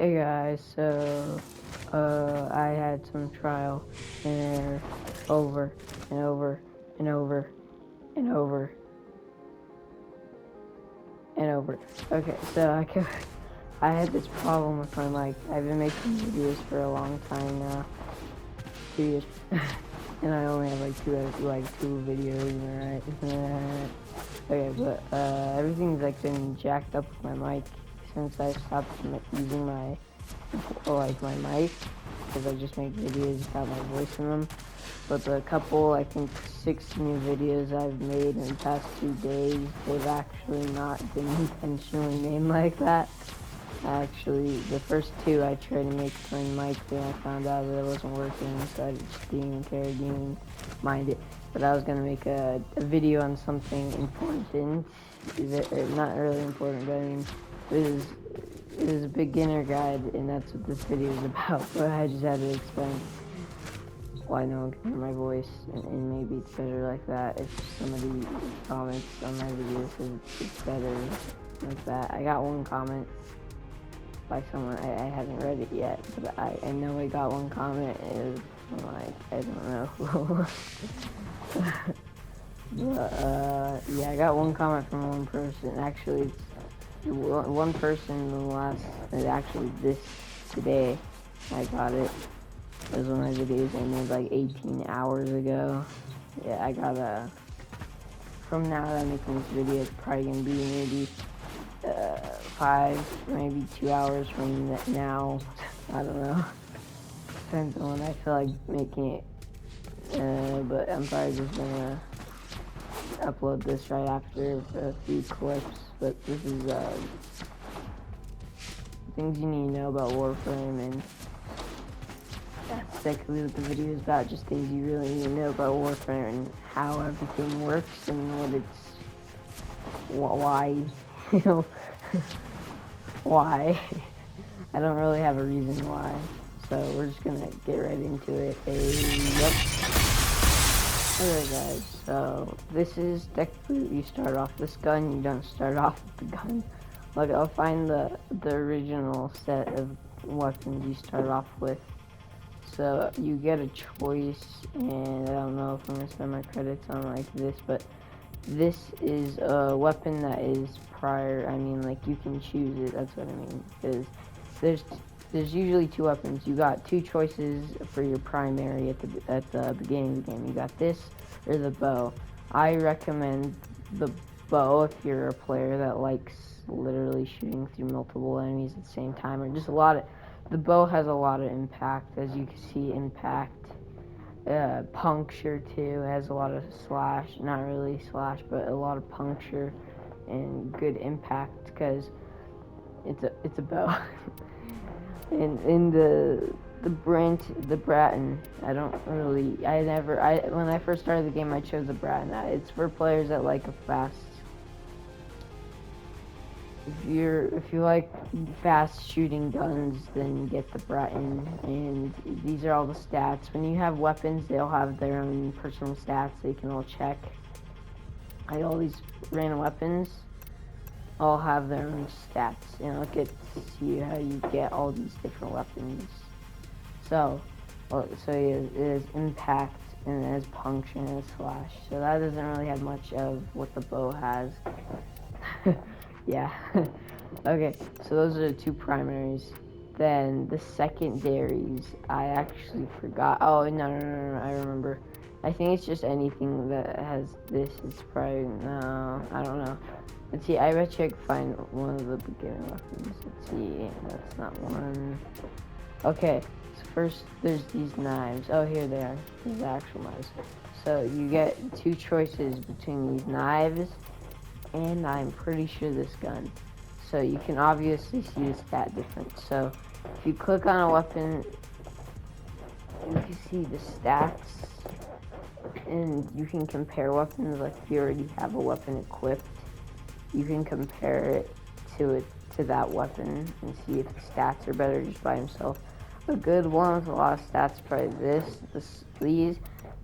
Hey guys, so I had some trial and error over and over and over and over and over. Okay, so I had this problem with my mic. I've been making videos for a long time now, 2 years, and I only have two videos, right? Okay, but everything's like been jacked up with my mic since I stopped using my mic, because I just make videos without my voice in them. But the couple, I think 6 new videos I've made in the past 2 days, they've actually not been intentionally made like that. Actually, the first 2 I tried to make for my mic, then I found out that it wasn't working, so I just didn't even care, didn't even mind it. But I was gonna make a video on something important, not really important, but I mean, it is a beginner guide, and that's what this video is about. But I just had to explain why no one can hear my voice, and maybe it's better like that. If somebody comments on my video says it's better like that. I got one comment by someone, I haven't read it yet, but I know I got one comment. It was like, I don't know who. But yeah, I got one comment from one person. Actually, it's one person actually this today I got it. It was one of my videos I made like 18 hours ago. Yeah, I got from now that I'm making this video, it's probably gonna be maybe 5, maybe 2 hours from now. I don't know. Depends on when I feel like making it. But I'm probably just gonna upload this right after a few clips. But this is things you need to know about Warframe, and that's basically what the video is about. Just things you really need to know about Warframe and how everything works and why, you know, why. I don't really have a reason why, so we're just gonna get right into it. Yep. Alright guys, so this is technically, you start off this gun, you don't start off with the gun. Like, I'll find the original set of weapons you start off with. So you get a choice, and I don't know if I'm gonna spend my credits on like this, but this is a weapon that is like, you can choose it, that's what I mean, because there's usually 2 weapons. You got 2 choices for your primary at the beginning of the game. You got this or the bow. I recommend the bow if you're a player that likes literally shooting through multiple enemies at the same time, or just the bow has a lot of impact, as you can see. Impact, puncture too, has a lot of slash, not really slash, but a lot of puncture and good impact, because it's a bow. And in the Bratton, when I first started the game, I chose the Bratton. It's for players that like a fast. If you like fast shooting guns, then get the Bratton. And these are all the stats. When you have weapons, they'll have their own personal stats that you can all check. Like, all these random weapons all have their own stats, and I'll get to see how you get all these different weapons. So it has impact, and it has puncture, and it has slash. So that doesn't really have much of what the bow has. Yeah. Okay, so those are the 2 primaries. Then the secondaries, I actually forgot. Oh, no, I remember. I think it's just anything that has this. It's probably, no, I don't know. Let's see, I bet you I could find one of the beginner weapons. Let's see, that's not one. Okay, so first there's these knives. Oh, here they are. These are actual knives. So you get 2 choices between these knives, and I'm pretty sure this gun. So you can obviously see the stat difference. So if you click on a weapon, you can see the stats, and you can compare weapons. Like, if you already have a weapon equipped, you can compare it to that weapon and see if the stats are better just by himself. A good one with a lot of stats, probably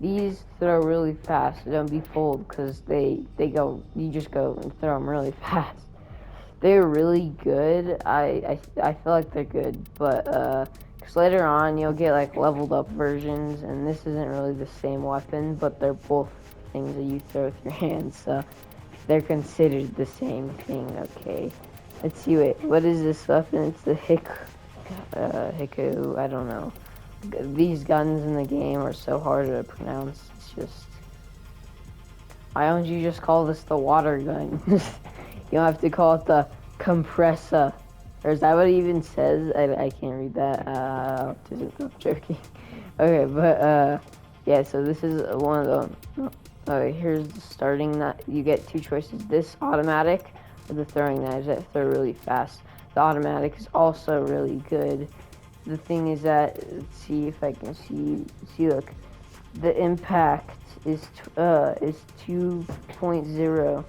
these throw really fast. So don't be fooled, because they go, you just go and throw them really fast. they're really good. I feel like they're good, but cause later on you'll get like leveled up versions, and this isn't really the same weapon, but they're both things that you throw with your hands, so they're considered the same thing. Okay, let's see. Wait, what is this weapon? It's the Hiku. I don't know. These guns in the game are so hard to pronounce. It's just, why don't you just call this the water gun? You don't have to call it the compressor. Or is that what it even says? I can't read that. I'm joking. Okay, but yeah, so this is one of the, here's the starting that you get two choices. This automatic or the throwing knives that throw really fast. The automatic is also really good. The thing is that, let's see if I can see, look, the impact is 2.0,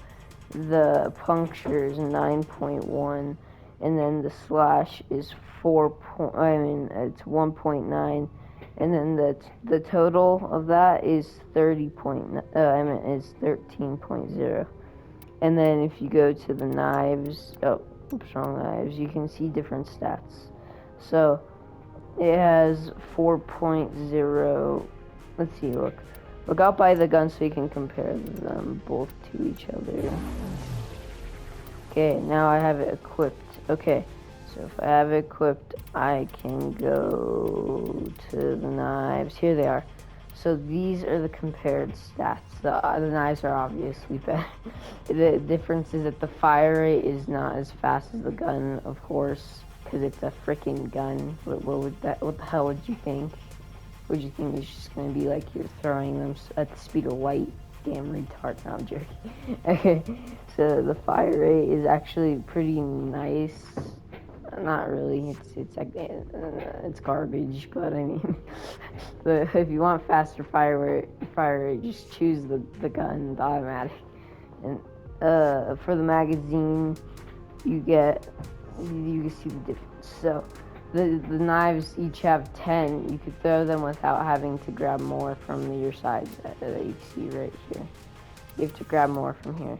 the puncture is 9.1, and then the slash is it's 1.9, and then the total of that is 13.0. And then if you go to the knives, strong knives, you can see different stats. So it has 4.0. Let's see, look out by the gun so you can compare them both to each other. Okay, now I have it equipped. Okay, so if I have it equipped, I can go to the knives. Here they are. So these are the compared stats. The knives are obviously better. The difference is that the fire rate is not as fast as the gun, of course, because it's a freaking gun. What the hell would you think? Would you think it's just gonna be like you're throwing them at the speed of light? Damn retard. No, I'm joking. Okay, so the fire rate is actually pretty nice. Not really. It's like it's garbage, but I mean, but if you want faster fire rate, just choose the gun, the automatic. And for the magazine, you can see the difference. So the knives each have 10. You could throw them without having to grab more from your sides that you see right here. You have to grab more from here,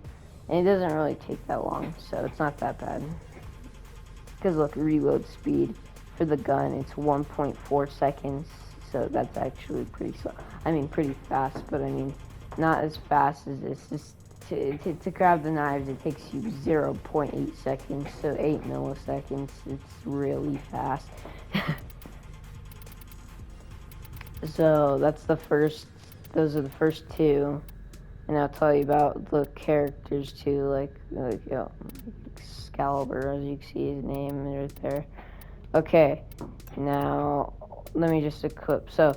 and it doesn't really take that long, so it's not that bad. Because look, reload speed for the gun, it's 1.4 seconds, so that's actually pretty slow. I mean, pretty fast, but I mean, not as fast as this. Just to grab the knives, it takes you 0.8 seconds, so 8 milliseconds. It's really fast. So that's those are the first two. And I'll tell you about the characters too, like Excalibur, as you can see his name right there. Okay, now let me just equip. So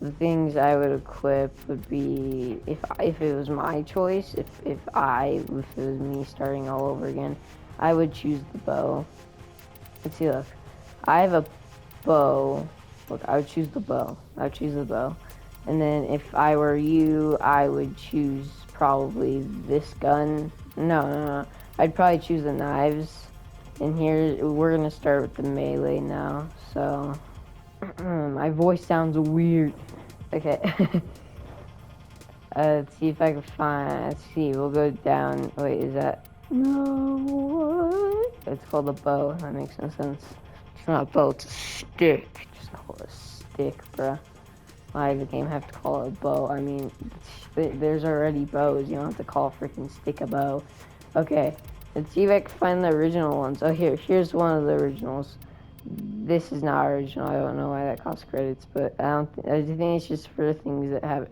the things I would equip would be, if it was my choice, if it was me starting all over again, I would choose the bow. Let's see, look, I have a bow. Look, I would choose the bow. And then if I were you, I would choose probably this gun. No. I'd probably choose the knives. And here, we're going to start with the melee now. So, my voice sounds weird. Okay. Let's see if I can find, let's see, we'll go down. Wait, is that? No, what? It's called a bow. That makes no sense. It's not a bow, it's a stick. Just call it a stick, bruh. Why does the game have to call it a bow? I mean, there's already bows. You don't have to call a freaking stick a bow. Okay, let's see if I can find the original ones. Oh, here's one of the originals. This is not original. I don't know why that costs credits, but I think it's just for things that have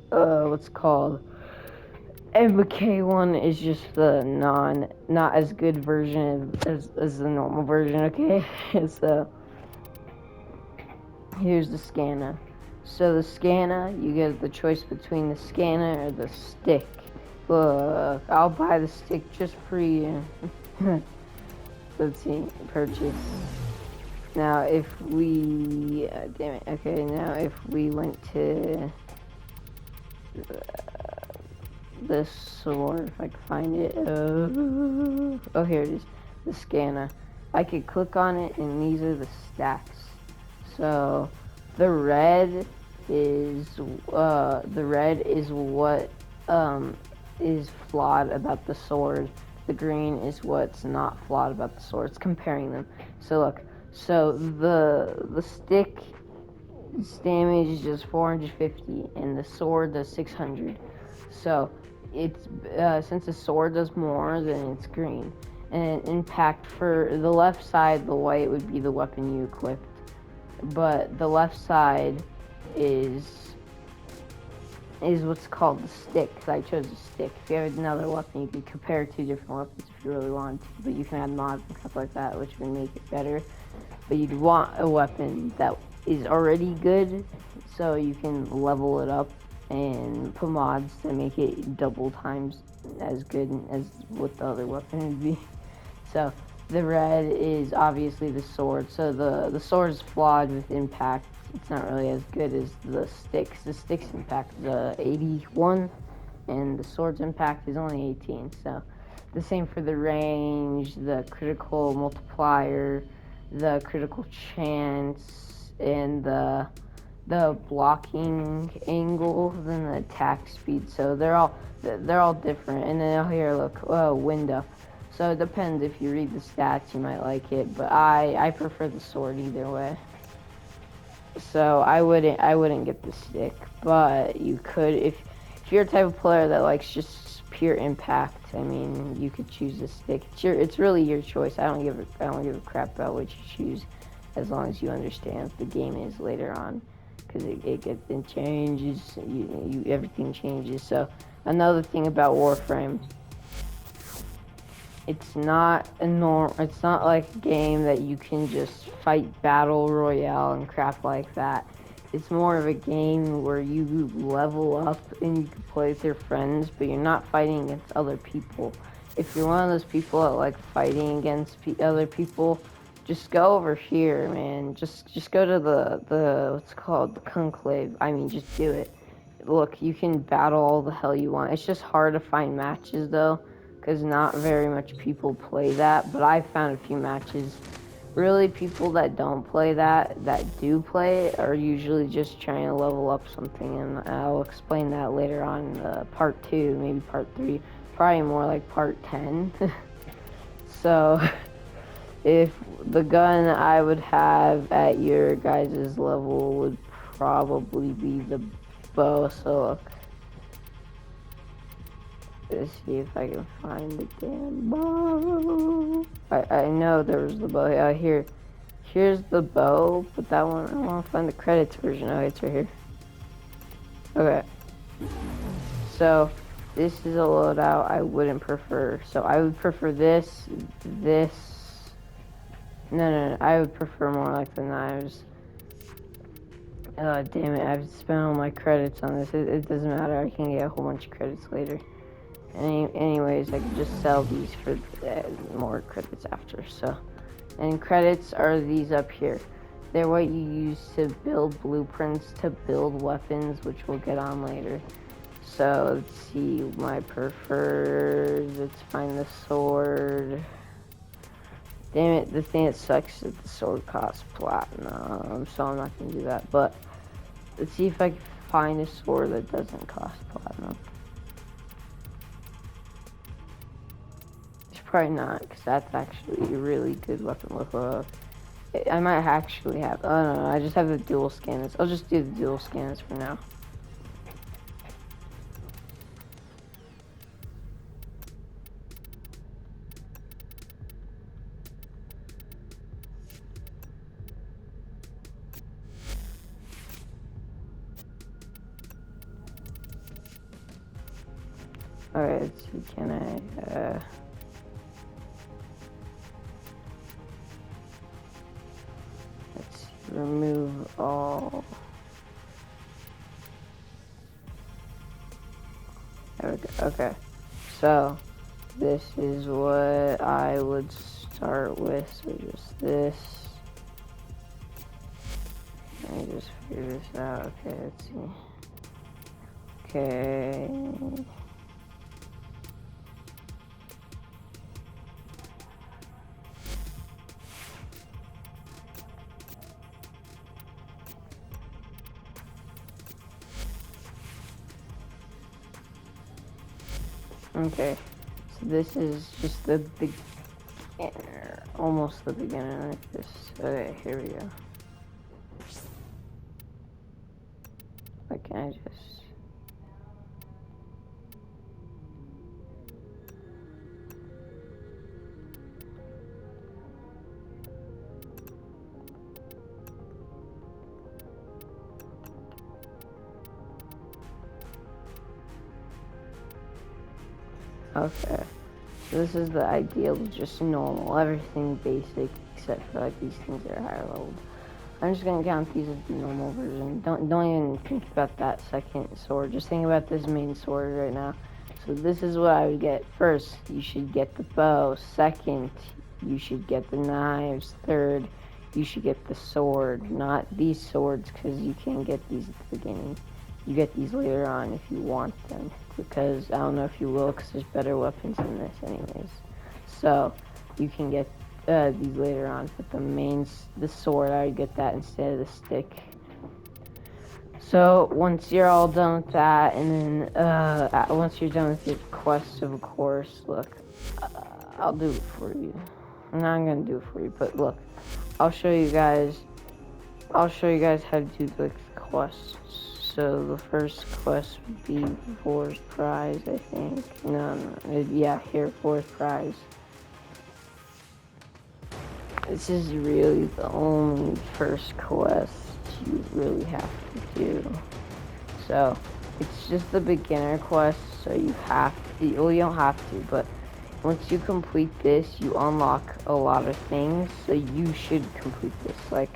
what's called MK1 is just the not as good version as the normal version. Okay, so. Here's the scanner. So the scanner, you get the choice between the scanner or the stick. Look, I'll buy the stick just for you. Let's see, purchase. Now if we, damn it, okay, now if we went to this sword, if I can find it, oh here it is, the scanner. I could click on it and these are the stats. So the red is what is flawed about the sword. the green is what's not flawed about the sword. It's comparing them. So look, so the stick damage is just 450, and the sword does 600. So it's since the sword does more, then it's green. And impact for the left side, the white would be the weapon you equipped, but the left side is what's called the stick, because I chose a stick. If you have another weapon, you can compare two different weapons if you really want to, but you can add mods and stuff like that, which would make it better. But you'd want a weapon that is already good, so you can level it up and put mods to make it double times as good as what the other weapon would be. So the red is obviously the sword. So the sword is flawed with impact. It's not really as good as the sticks. The sticks impact is 81, and the sword's impact is only 18. So the same for the range, the critical multiplier, the critical chance, and the blocking angle, then the attack speed. So they're all different. And then here, look, window. So it depends. If you read the stats, you might like it, but I prefer the sword either way. So I wouldn't get the stick, but you could if you're a type of player that likes just pure impact. I mean, you could choose the stick. It's really your choice. I don't give a crap about what you choose, as long as you understand what the game is later on, because it changes. Everything changes. So another thing about Warframe. It's not like a game that you can just fight battle royale and crap like that. It's more of a game where you level up and you can play with your friends, but you're not fighting against other people. If you're one of those people that like fighting against other people, just go over here, man. Just go to the what's called the conclave. I mean, just do it. Look, you can battle all the hell you want. It's just hard to find matches though, because not very much people play that, but I found a few matches. Really, people that don't play that do play it, are usually just trying to level up something, and I'll explain that later on in part 2, maybe part 3, probably more like part 10. So, if the gun I would have at your guys' level would probably be the bow, so look. Let's see if I can find the damn bow. I know there was the bow. Here's the bow, but that one, I want to find the credits version. Oh, it's right here. Okay. So, this is a loadout I wouldn't prefer. So, I would prefer this. No. I would prefer more like the knives. Oh, damn it. I've spent all my credits on this. It doesn't matter. I can get a whole bunch of credits later. Anyways, I could just sell these for more credits after. So, and credits are these up here. They're what you use to build blueprints to build weapons, which we'll get on later. So let's see my preferred. Let's find the sword. Damn it! The thing that sucks is the sword costs platinum, so I'm not gonna do that. But let's see if I can find a sword that doesn't cost platinum. Probably not, because that's actually a really good weapon with I might actually have, oh no, I just have the dual scanners. I'll just do the dual scanners for now. Alright, let's see, can I, remove all. There we go. Okay. So this is what I would start with. So just this. Let me just figure this out. Okay, let's see. Okay. Okay, so this is just the beginner, almost the beginner like this. Okay, here we go. Like, can I just... Okay, so this is the ideal, just normal, everything basic, except for like these things that are higher leveled. I'm just gonna count these as the normal version. Don't even think about that second sword. Just think about this main sword right now. So this is what I would get. First, you should get the bow. Second, you should get the knives. Third, you should get the sword. Not these swords, because you can't get these at the beginning. You get these later on if you want them, because I don't know if you will, because there's better weapons than this anyways. So you can get these later on, but the sword, I would get that instead of the stick. So once you're all done with that, and then once you're done with your quest, of course, look, I'll do it for you. I'm not gonna do it for you, but look, I'll show you guys how to do the quests. So the first quest would be Vor's Prize, I think. Yeah, here, Vor's Prize. This is really the only first quest you really have to do. So it's just the beginner quest, so you have to, well, you don't have to, but once you complete this, you unlock a lot of things, so you should complete this. Like,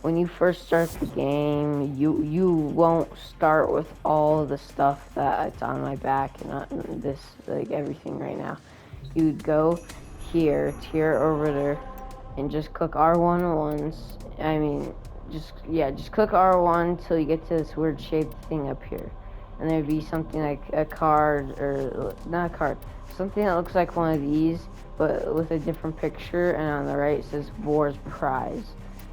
when you first start the game, you won't start with all the stuff that's on my back and this, like, everything right now. You'd go here to your orbiter and just click R1 once. Just click R1 till you get to this weird shaped thing up here. And there'd be something like a card, or not a card, something that looks like one of these, but with a different picture, and on the right it says Vor's Prize.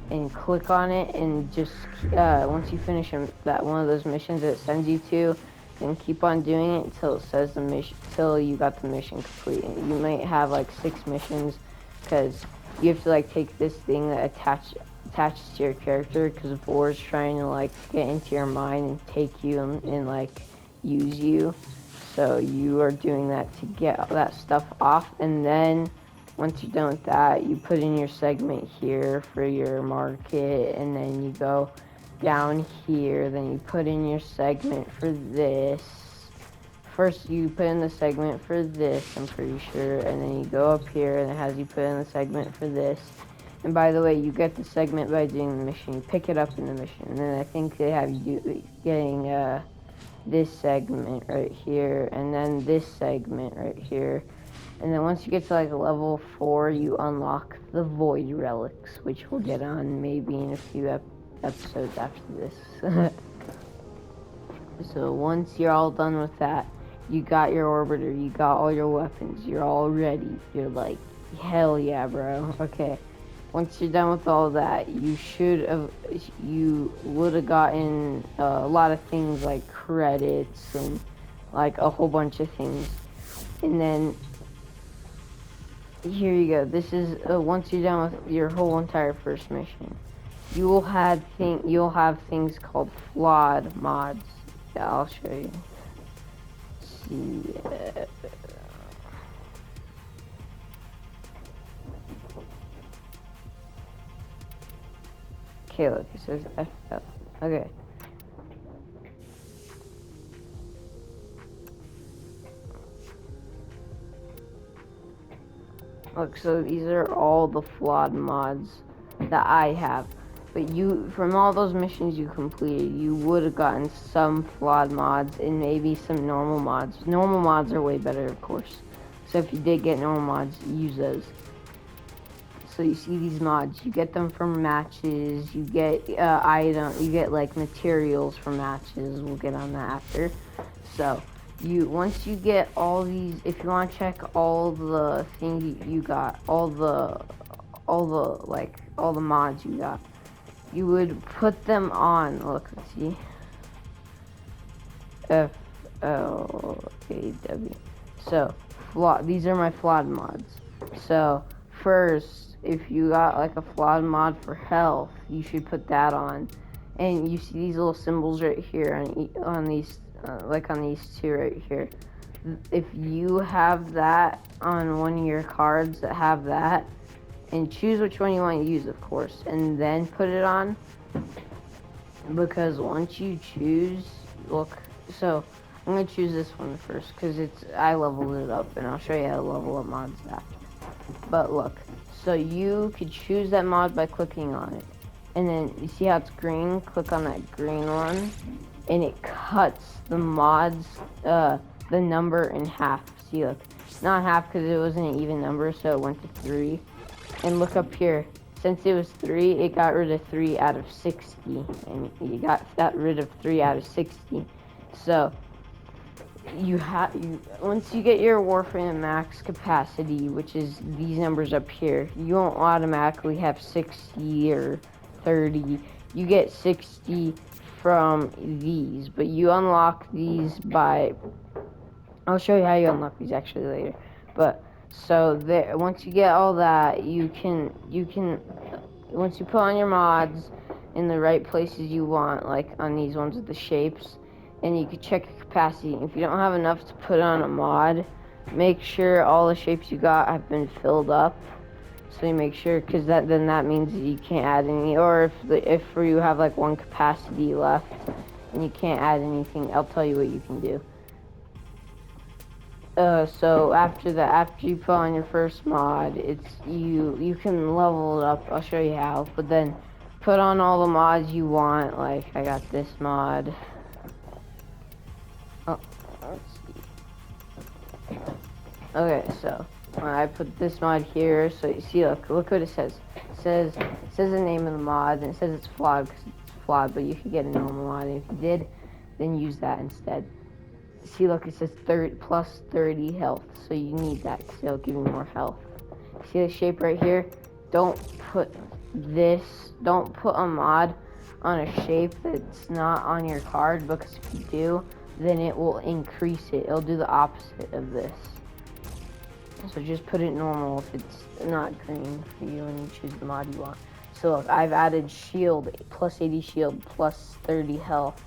And click on it, and just once you finish that one of those missions that it sends you to, then keep on doing it until it says the mission, till you got the mission complete. And you might have like 6 missions, because you have to like take this thing that attaches to your character, because Vor's trying to like get into your mind and take you and like use you. So you are doing that to get that stuff off, and then once you're done with that, you put in your segment here for your market, and then you go down here, then you put in your segment for this. First, you put in the segment for this, I'm pretty sure, and then you go up here, and it has you put in the segment for this. And by the way, you get the segment by doing the mission. You pick it up in the mission, and then I think they have you getting this segment right here, and then this segment right here. And then once you get to like level 4, you unlock the Void Relics, which we'll get on maybe in a few episodes after this. So once you're all done with that, you got your orbiter, you got all your weapons, you're all ready. You're like, hell yeah, bro. Okay. Once you're done with all that, you would have gotten a lot of things like credits and like a whole bunch of things. And then here you go. This is once you're done with your whole entire first mission, you'll have things called flawed mods. Yeah, I'll show you. See. Okay, look, it says FL. Okay. Look, so these are all the flawed mods that I have. But from all those missions you completed, you would have gotten some flawed mods and maybe some normal mods. Normal mods are way better, of course. So if you did get normal mods, use those. So you see these mods, you get them from matches, you get you get like materials from matches. We'll get on that after. So once you get all these, if you want to check all the things you got, all the mods you got, you would put them on. Look, let's see. FLAW. So, these are my flawed mods. So, first, if you got like a flawed mod for health, you should put that on. And you see these little symbols right here on these, like on these two right here. If you have that on one of your cards that have that, and choose which one you want to use, of course, and then put it on. Because once you choose, look, so I'm gonna choose this one first because I leveled it up, and I'll show you how to level up mods after. But look, so you could choose that mod by clicking on it, and then you see how it's green. Click on that green one, and it cuts the mods, the number in half. See, look, not half because it wasn't an even number, so it went to 3. And look up here. Since it was 3, it got rid of 3 out of 60. And you got rid of 3 out of 60. So once you get your Warframe max capacity, which is these numbers up here, you won't automatically have 60 or 30. You get 60 from these, but you unlock these by... I'll show you how you unlock these actually later. But so there, once you get all that, you can once you put on your mods in the right places you want, like on these ones with the shapes, and you can check your capacity. If you don't have enough to put on a mod, make sure all the shapes you got have been filled up. So you make sure, because that means that you can't add any. Or if you have like one capacity left and you can't add anything, I'll tell you what you can do. So after you put on your first mod, you can level it up. I'll show you how. But then put on all the mods you want. Like I got this mod. Oh, let's see. Okay, so I put this mod here. So you see, look what it says. It says the name of the mod, and it says it's flawed because it's flawed. But you could get a normal mod, and if you did, then use that instead. See, look, it says plus 30 health, so you need that because it'll give you more health. See the shape right here? Don't put a mod on a shape that's not on your card, because if you do, then it will increase it. It'll do the opposite of this. So just put it normal if it's not green for you and you choose the mod you want. So look, I've added shield, plus 80 shield, plus 30 health.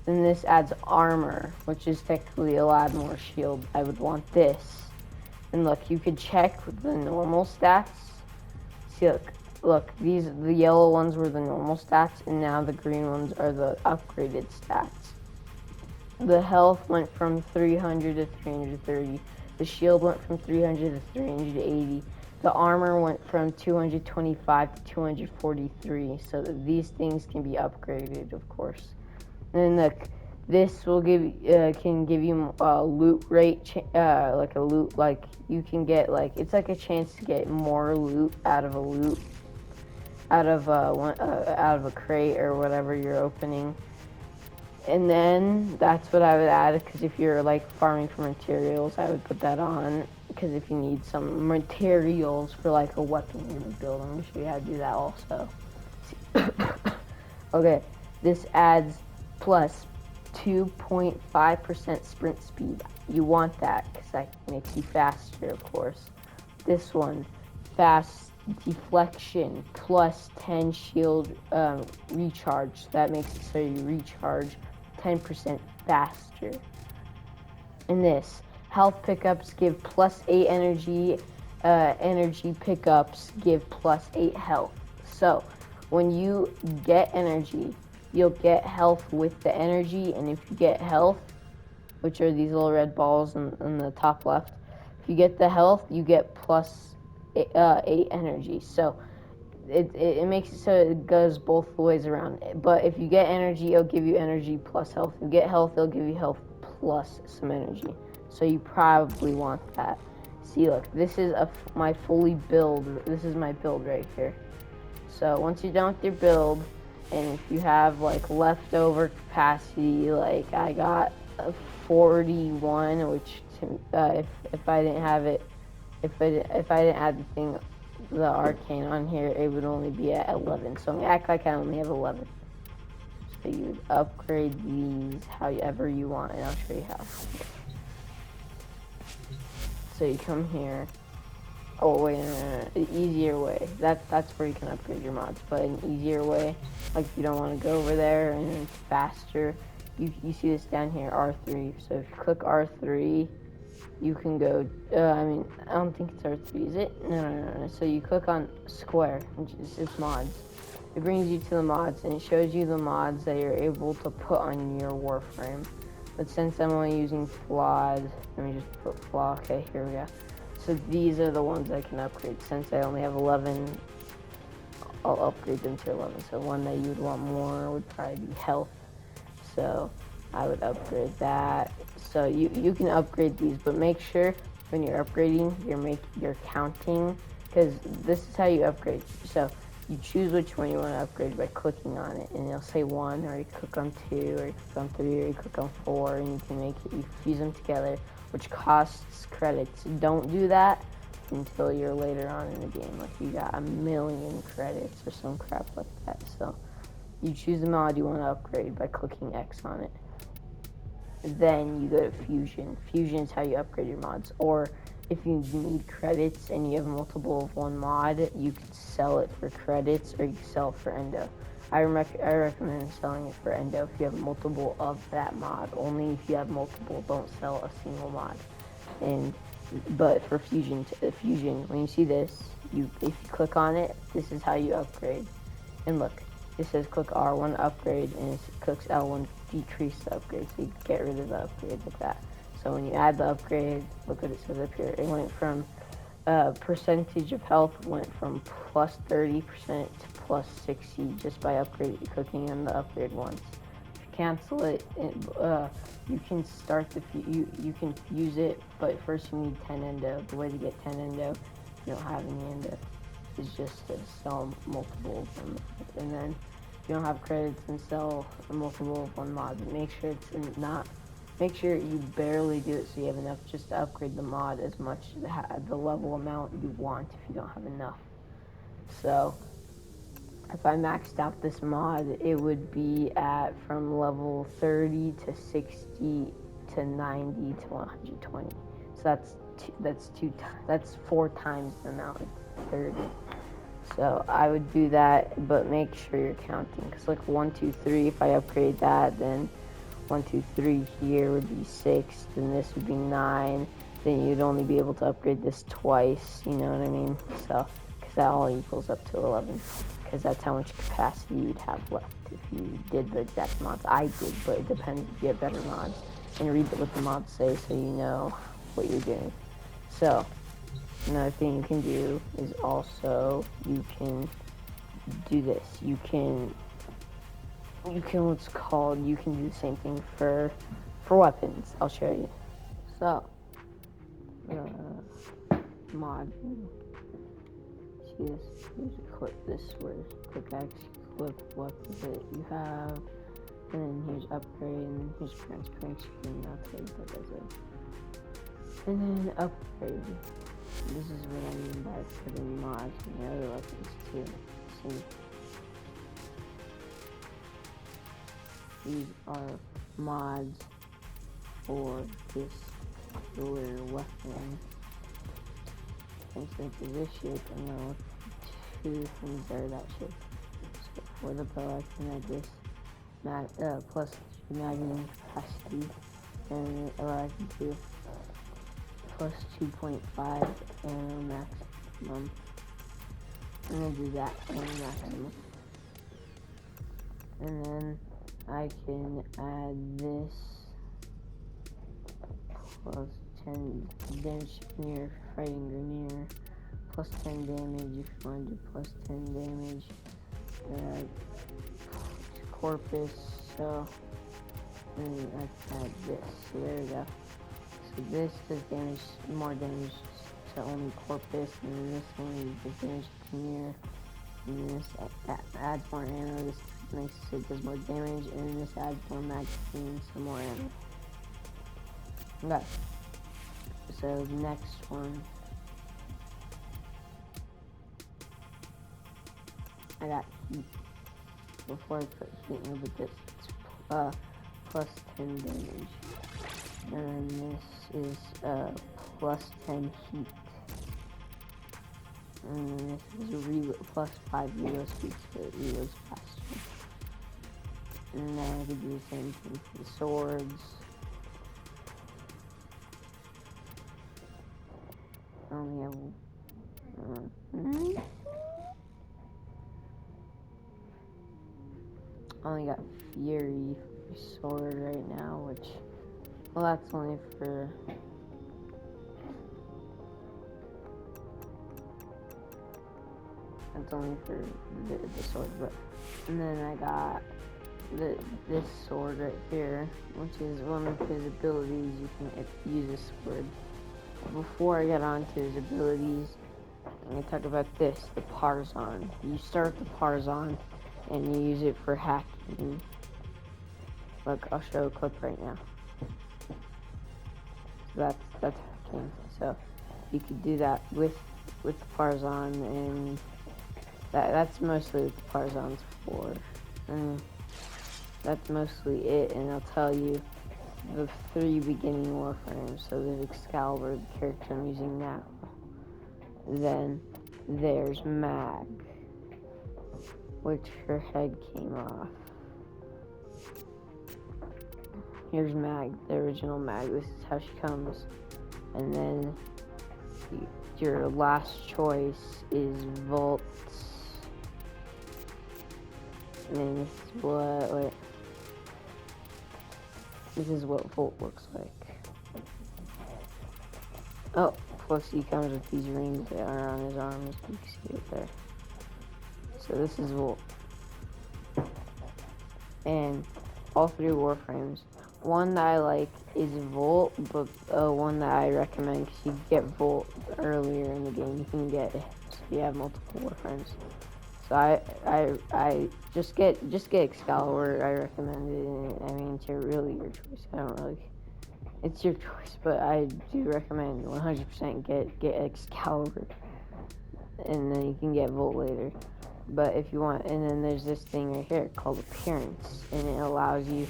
Then this adds armor, which is technically a lot more shield. I would want this. And look, you could check the normal stats. See, look, the yellow ones were the normal stats, and now the green ones are the upgraded stats. The health went from 300 to 330. The shield went from 300 to 380. The armor went from 225 to 243. So that these things can be upgraded, of course. And look, this will can give you a loot rate, like a loot, like you can get it's like a chance to get more loot out of a crate or whatever you're opening. And then that's what I would add, because if you're like farming for materials, I would put that on, because if you need some materials for like a weapon you're gonna build, I'm gonna show you how to do that also. Okay, this adds plus 2.5% sprint speed. You want that because that makes you faster, of course. This one, fast deflection, plus 10 shield recharge. That makes it so you recharge 10% faster. And this, health pickups give plus 8 energy. Energy pickups give plus 8 health. So when you get energy, you'll get health with the energy, and if you get health, which are these little red balls in the top left, if you get the health, you get plus 8 energy. So it makes it so it goes both ways around. But if you get energy, it'll give you energy plus health. If you get health, it'll give you health plus some energy. So you probably want that. See, look, this is my fully build. This is my build right here. So once you're done with your build, and if you have like leftover capacity, like I got a 41, which if I didn't have it, if I didn't add the arcane on here, it would only be at 11. So I'm gonna act like I only have 11. So you would upgrade these however you want, and I'll show you how. So you come here. Oh wait, no. The easier way. That's where you can upgrade your mods. But an easier way, like if you don't want to go over there and it's faster, you see this down here, R3. So if you click R3, you can go. I don't think it's R3, is it? No. So you click on Square, which is its mods. It brings you to the mods and it shows you the mods that you're able to put on your Warframe. But since I'm only using flawed, let me just put flaw. Okay, here we go. So these are the ones I can upgrade. Since I only have 11, I'll upgrade them to 11. So one that you would want more would probably be health. So I would upgrade that. So you can upgrade these, but make sure when you're upgrading, you're counting, because this is how you upgrade. So you choose which one you want to upgrade by clicking on it, and it'll say 1, or you click on 2, or you click on 3, or you click on 4, and you can you fuse them together, which costs credits. Don't do that until you're later on in the game, like you got 1,000,000 credits or some crap like that. So you choose the mod you want to upgrade by clicking X on it. Then you go to Fusion. Fusion is how you upgrade your mods. Or if you need credits and you have multiple of one mod, you can sell it for credits, or you can sell it for endo. I recommend selling it for endo if you have multiple of that mod. Only if you have multiple, don't sell a single mod. But for Fusion, when you see this, if you click on it, this is how you upgrade. And look, it says click R1 upgrade, and it clicks L1 decrease the upgrade, so you get rid of the upgrade like that. So when you add the upgrade, look what it says up here. It went from percentage of health went from plus 30% to plus 60 just by clicking on the upgrade once. If you cancel it, you can start you can fuse it, but first you need 10 endo. The way to get 10 endo, if you don't have any endo, is just to sell multiple of them, and then if you don't have credits, and sell multiple of one mod. But make sure you barely do it so you have enough just to upgrade the mod as much the level amount you want if you don't have enough. So if I maxed out this mod, it would be at from level 30 to 60 to 90 to 120. So that's 4 times the amount, 30. So I would do that, but make sure you're counting, because like 1, 2, 3, if I upgrade that, then 1, 2, 3 here would be 6, then this would be 9, then you'd only be able to upgrade this twice, you know what I mean? So, because that all equals up to 11, because that's how much capacity you'd have left if you did the exact mods. I did, but it depends if you have better mods, and read what the mods say so you know what you're doing. So another thing you can do is also you can do this. You can do the same thing for weapons. I'll show you. So mod. See this? Here's a clip. This where click X, click what is it you have, and then here's upgrade, and here's transparency, and that's it. That does it. And then upgrade. This is what I mean by putting mods in the other weapons too. See, these are mods for this particular weapon. For instance, this shape, and then with 2 things that are that shape. So for the bow, I can add this plus magnum capacity, and or I can do plus 2.5 and maximum. I'm gonna do that and maximum. And then I can add this plus 10 damage when you're fighting Grenier, plus 10 damage if you want to do plus 10 damage. Corpus, so and I can add this. So there we go. So this does more damage to only Corpus, and then this one does damage to Grenier, and then this adds more ammo. This makes it does more damage, and then this adds more magazine, some more ammo. Okay. So the next one, I got heat. Before I put heat in with this, it's plus 10 damage. And then this is plus 10 heat. And this is plus 5 reload speed, so it reloads faster. And then I could do the same thing for the swords. I only have only got Fury for sword right now, which, well, that's only for the sword, but, and then I got this sword right here, which is one of his abilities. You can use this sword. Before I get on to his abilities, I'm going to talk about this, the Parzon. You start the Parzon, and you use it for hacking. Look, I'll show a clip right now. So that's hacking. So you could do that with the Parzon, and that's mostly what the Parzon's for. And that's mostly it, and I'll tell you the 3 beginning Warframes. So there's Excalibur, the character I'm using now. Then there's Mag, which her head came off. Here's Mag, the original Mag. This is how she comes. And then your last choice is Volt. And then this is what Volt looks like. Oh, plus he comes with these rings that are on his arms. You can see it there. So this is Volt. And all 3 Warframes. One that I like is Volt, but one that I recommend, because you get Volt earlier in the game. You can get it, so you have multiple Warframes. So I just get Excalibur. I recommend it. I mean, it's really your choice. It's your choice, but I do recommend 100% get Excalibur, and then you can get Volt later. But if you want, and then there's this thing right here called Appearance, and it allows you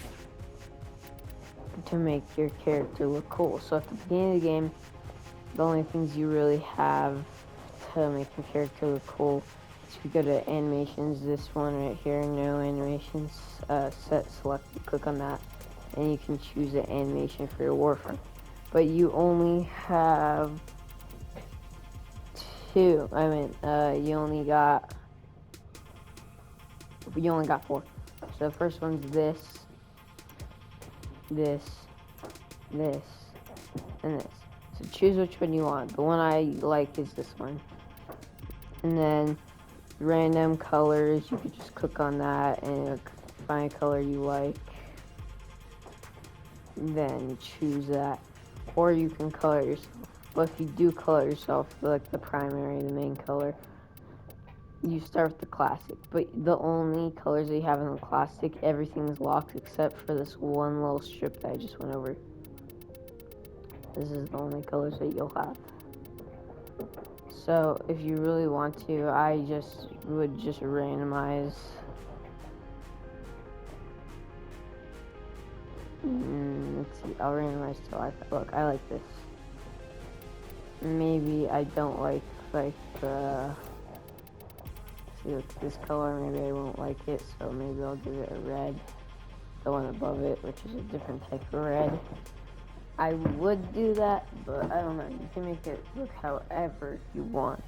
to make your character look cool. So at the beginning of the game, the only things you really have to make your character look cool, so you go to animations, this one right here, no animations, select, click on that, and you can choose an animation for your Warframe. But you only have 2. You only got 4. So the first one's this, and this. So choose which one you want. The one I like is this one. And then random colors, you could just click on that and find a color you like. Then choose that. Or you can color it yourself. But if you do color it yourself, like the primary, the main color, you start with the classic. But the only colors that you have in the classic, everything's locked except for this one little strip that I just went over. This is the only colors that you'll have. So if you really want to, I would just randomize. Let's see, I'll randomize till look, I like this. Maybe I don't like the, see, look, this color, maybe I won't like it, so maybe I'll give it a red. The one above it, which is a different type of red. I would do that, but I don't know. You can make it look however you want.